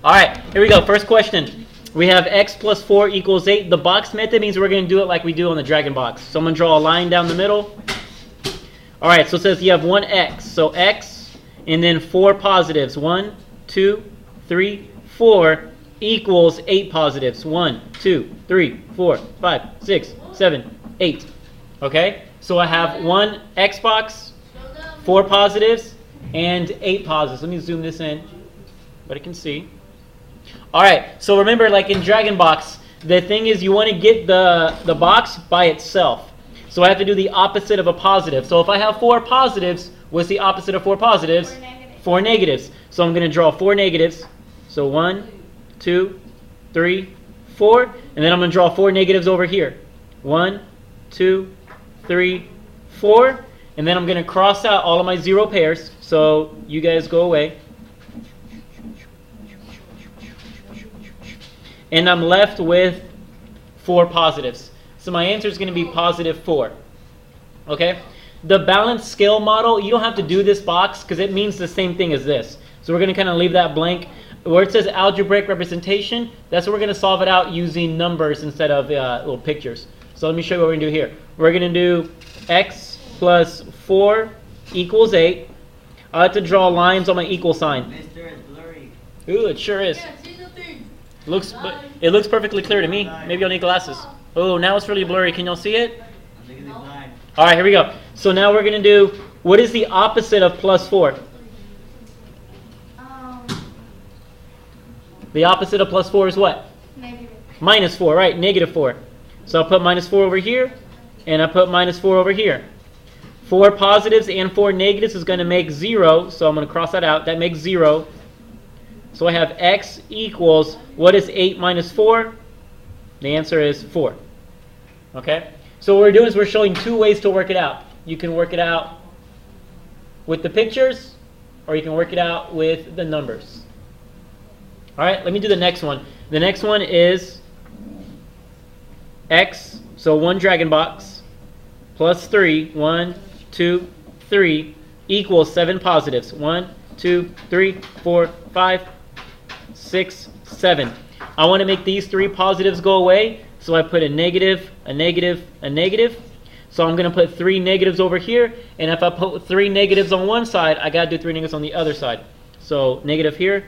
All right, here we go. First question. We have x plus 4 equals 8. The box method means we're going to do it like we do on the Dragon box. So I'm going to draw a line down the middle. All right, so it says you have one x. So x and then 4 positives. 1, 2, 3, 4 equals 8 positives. 1, 2, 3, 4, 5, 6, 7, 8. Okay, so I have one x box, 4 positives, and 8 positives. Let me zoom this in, but I can see. All right, so remember, like in Dragon Box, the thing is you want to get the box by itself. So I have to do the opposite of a positive. So if I have 4 positives, what's the opposite of 4 positives? 4 negatives. 4 negatives. So I'm going to draw 4 negatives. So 1, 2, 3, 4. And then I'm going to draw 4 negatives over here. 1, 2, 3, 4. And then I'm going to cross out all of my 0 pairs. So you guys go away. And I'm left with 4 positives. So my answer is going to be positive 4. Okay? The balanced scale model, you don't have to do this box because it means the same thing as this. So we're going to kind of leave that blank. Where it says algebraic representation, that's what we're going to solve it out using numbers instead of little pictures. So let me show you what we're going to do here. We're going to do x plus 4 equals 8. I have to draw lines on my equal sign. Mister, it's blurry. Ooh, it sure is. It looks perfectly clear to me. Maybe I'll need glasses. Oh, now it's really blurry. Can y'all see it? I think it's blind. All right, here we go. So now we're going to do, what is the opposite of plus 4? The opposite of plus 4 is what? Negative. Minus 4, right? Negative 4. So I'll put minus 4 over here, and I put minus 4 over here. 4 positives and 4 negatives is going to make 0, so I'm going to cross that out. That makes 0. So I have x equals, what is 8 minus 4? The answer is 4. Okay? So what we're doing is we're showing 2 ways to work it out. You can work it out with the pictures, or you can work it out with the numbers. All right, let me do the next one. The next one is x, so 1 Dragon box, plus 3, 1, 2, 3, equals 7 positives. 1, 2, 3, 4, 5, 6, 7. I want to make these 3 positives go away, so I put a negative, a negative, a negative. So I'm going to put 3 negatives over here, and if I put 3 negatives on one side, I got to do 3 negatives on the other side. So negative here,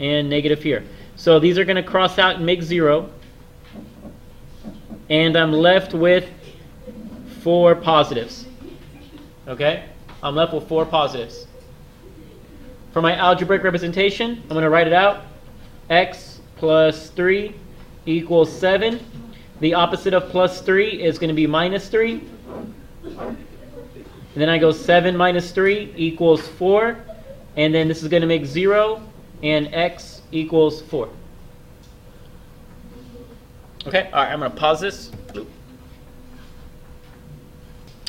and negative here. So these are going to cross out and make 0. And I'm left with 4 positives. Okay? I'm left with 4 positives. For my algebraic representation, I'm going to write it out. X plus 3 equals 7. The opposite of plus 3 is going to be minus 3. And then I go 7 minus 3 equals 4. And then this is going to make 0. And x equals 4. Okay, all right, I'm going to pause this.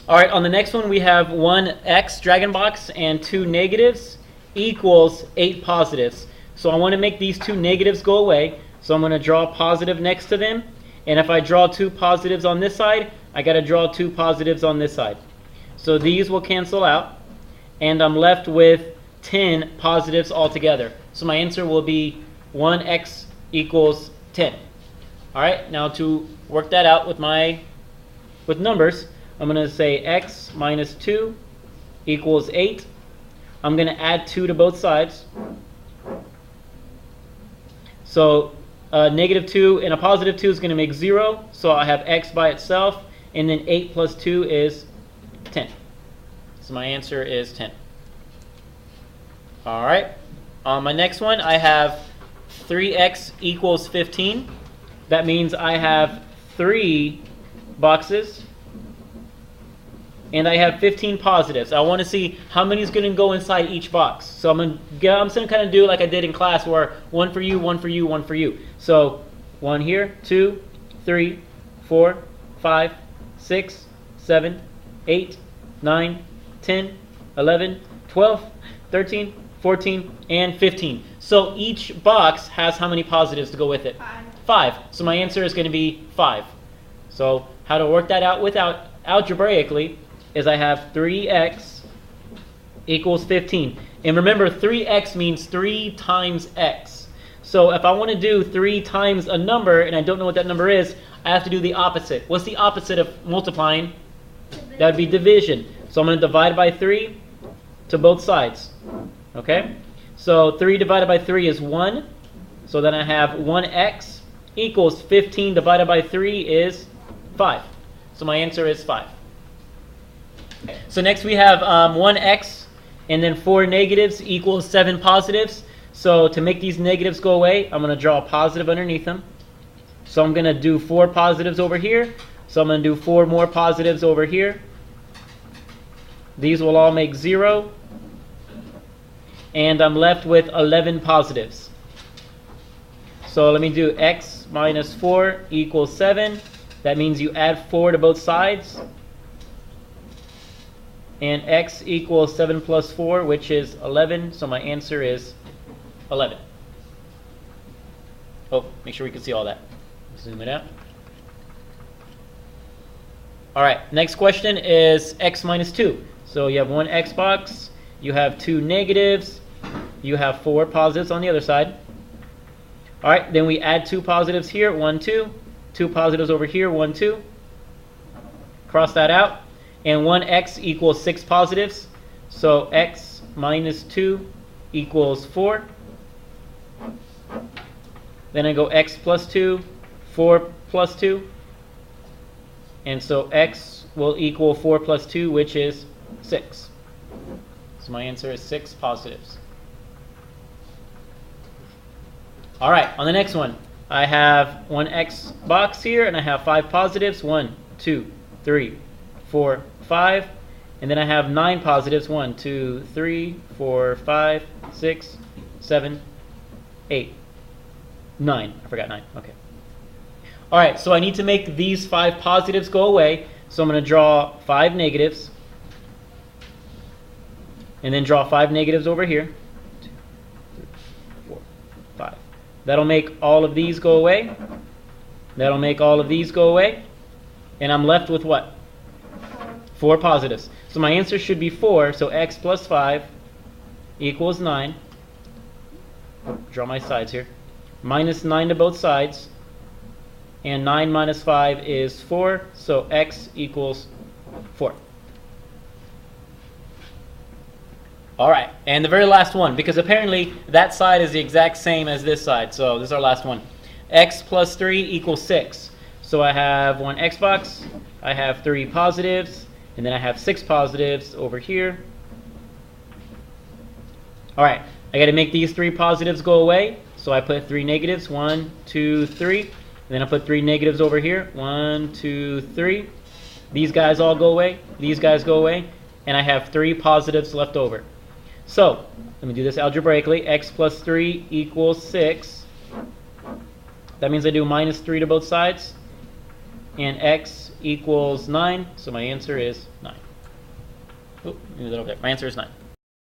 All right, on the next one we have 1 x Dragon box and 2 negatives equals 8 positives. So I want to make these 2 negatives go away. So I'm going to draw a positive next to them. And if I draw 2 positives on this side, I got to draw 2 positives on this side. So these will cancel out. And I'm left with 10 positives altogether. So my answer will be 1x equals 10. All right, now to work that out with numbers, I'm going to say x minus 2 equals 8. I'm going to add 2 to both sides. So negative 2 and a positive 2 is going to make 0. So I have x by itself. And then 8 plus 2 is 10. So my answer is 10. All right. On my next one, I have 3x equals 15. That means I have 3 boxes. And I have 15 positives. I want to see how many is going to go inside each box. So I'm going to kind of do like I did in class, where 1 for you, 1 for you, 1 for you. So 1 here, 2, 3, 4, 5, 6, 7, 8, 9, 10, 11, 12, 13, 14, and 15. So each box has how many positives to go with it? 5. So my answer is going to be 5. So how to work that out without algebraically is I have 3x equals 15. And remember, 3x means 3 times x. So if I want to do 3 times a number and I don't know what that number is, I have to do the opposite. What's the opposite of multiplying? That would be division. So I'm going to divide by 3 to both sides. Okay? So 3 divided by 3 is 1. So then I have 1x equals 15 divided by 3 is 5. So my answer is 5. So next we have 1x and then 4 negatives equals 7 positives. So to make these negatives go away, I'm going to draw a positive underneath them. So I'm going to do 4 positives over here. So I'm going to do 4 more positives over here. These will all make 0. And I'm left with 11 positives. So let me do x minus 4 equals 7. That means you add 4 to both sides. And x equals 7 plus 4, which is 11. So my answer is 11. Oh, make sure we can see all that. Zoom it out. All right, next question is x minus 2. So you have one x box, you have 2 negatives, you have 4 positives on the other side. All right, then we add 2 positives here, 1, 2. 2 positives over here, 1, 2. Cross that out. And 1x equals 6 positives. So x minus 2 equals 4. Then I go x plus 2, 4 plus 2. And so x will equal 4 plus 2, which is 6. So my answer is 6 positives. All right, on the next one, I have one x box here, and I have 5 positives. 1, 2, 3, 4, 5. And then I have 9 positives. 1, 2, 3, 4, 5, 6, 7, 8, 9. I forgot 9. Okay. All right, so I need to make these 5 positives go away. So I'm going to draw 5 negatives. And then draw 5 negatives over here. 2, 3, 4, 5. That'll make all of these go away. That'll make all of these go away. And I'm left with what? 4 positives. So my answer should be 4. So x plus 5 equals 9. Draw my sides here. Minus 9 to both sides. And 9 minus 5 is 4. So x equals 4. All right, and the very last one, because apparently that side is the exact same as this side. So this is our last one. X plus 3 equals 6. So I have one x box, I have 3 positives, and then I have 6 positives over here. All right, I got to make these 3 positives go away. So I put 3 negatives, 1, 2, 3. And then I put 3 negatives over here, 1, 2, 3. These guys all go away, these guys go away, and I have 3 positives left over. So, let me do this algebraically. X plus 3 equals 6. That means I do minus 3 to both sides. And x equals 9. So my answer is 9. Oh, move that over there. My answer is 9.